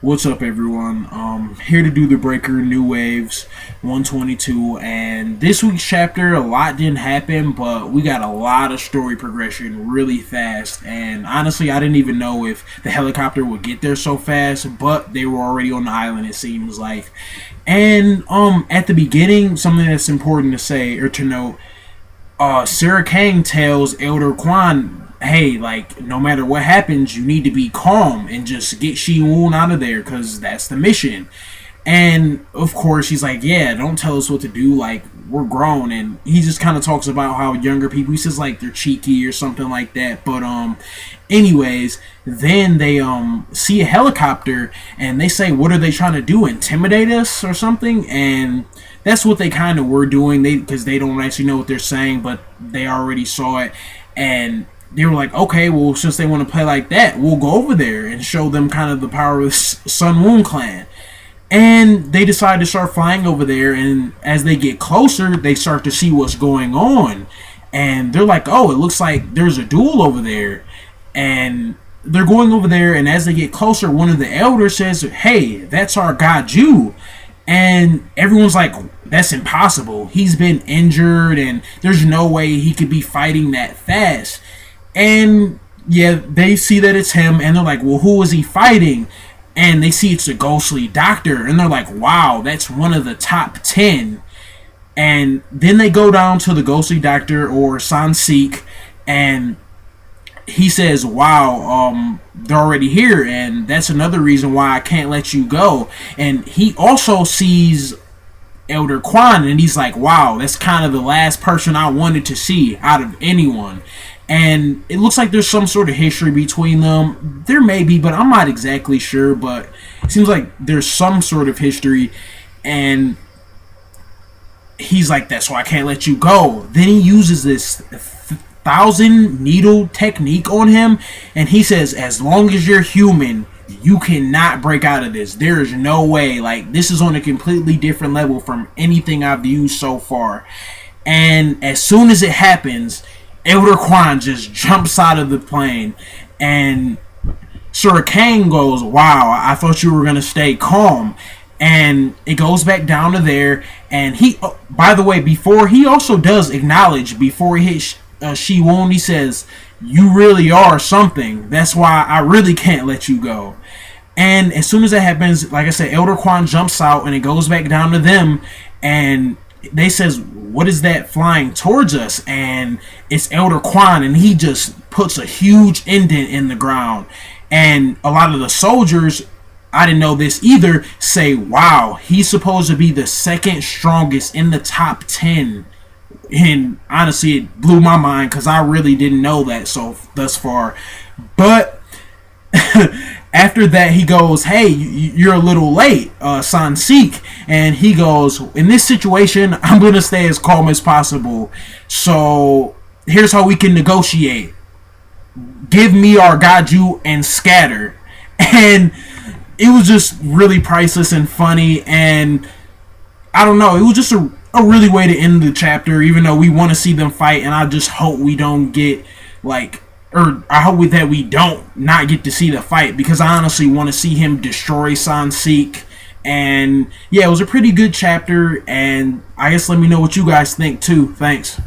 What's up, everyone? Here to do the Breaker New Waves 122, and this week's chapter, a lot didn't happen, but we got a lot of story progression really fast, and honestly, I didn't even know if the helicopter would get there so fast, but they were already on the island, it seems like. And, at the beginning, something that's important to say, or to note, Sarah Kang tells Elder Quan, hey, like, no matter what happens, you need to be calm and just get Shi-Woon out of there, because that's the mission. And, of course, he's like, yeah, don't tell us what to do, like, we're grown. And he just kind of talks about how younger people, he says, like, they're cheeky or something like that. But, anyways, then they, see a helicopter, and they say, what are they trying to do, intimidate us or something? And that's what they kind of were doing, because they don't actually know what they're saying, but they already saw it. And they were like, okay, well, since they want to play like that, we'll go over there and show them kind of the power of the Sun Woon clan. And they decide to start flying over there, and as they get closer, they start to see what's going on. And they're like, oh, it looks like there's a duel over there. And they're going over there, and as they get closer, one of the elders says, hey, that's our God Ju. And everyone's like, that's impossible. He's been injured, and there's no way he could be fighting that fast. And yeah, they see that it's him, and they're like, well, who is he fighting? And they see it's a ghostly doctor, and they're like, wow, that's one of the top 10. And then they go down to the ghostly doctor, or San-Sik, and he says, wow, they're already here, and that's another reason why I can't let you go. And he also sees Elder Quan, and he's like, wow, that's kind of the last person I wanted to see out of anyone. And it looks like there's some sort of history between them. There may be, but I'm not exactly sure. But it seems like there's some sort of history. And he's like, that's why I can't let you go. Then he uses this 1,000 needle technique on him. And he says, as long as you're human, you cannot break out of this. There is no way. Like, this is on a completely different level from anything I've used so far. And as soon as it happens, Elder Quan just jumps out of the plane, and Sarah Kang goes, wow, I thought you were going to stay calm. And it goes back down to there, and he, by the way, before he also does acknowledge, before he hits Shi-Woon, he says, you really are something. That's why I really can't let you go. And as soon as that happens, like I said, Elder Quan jumps out, and it goes back down to them, and they says, what is that flying towards us? And it's Elder Quan, and he just puts a huge indent in the ground. And a lot of the soldiers, I didn't know this either, say, wow, he's supposed to be the second strongest in the top 10. And honestly, it blew my mind, because I really didn't know that thus far. But after that, he goes, hey, you're a little late, San-Sik. And he goes, in this situation, I'm going to stay as calm as possible. So here's how we can negotiate. Give me our God Ju and scatter. And it was just really priceless and funny. And I don't know, it was just a really way to end the chapter, even though we want to see them fight. And I just hope we don't get, like, or I hope that we don't not get to see the fight, because I honestly want to see him destroy San-Sik. And yeah, it was a pretty good chapter, and I guess let me know what you guys think too. Thanks.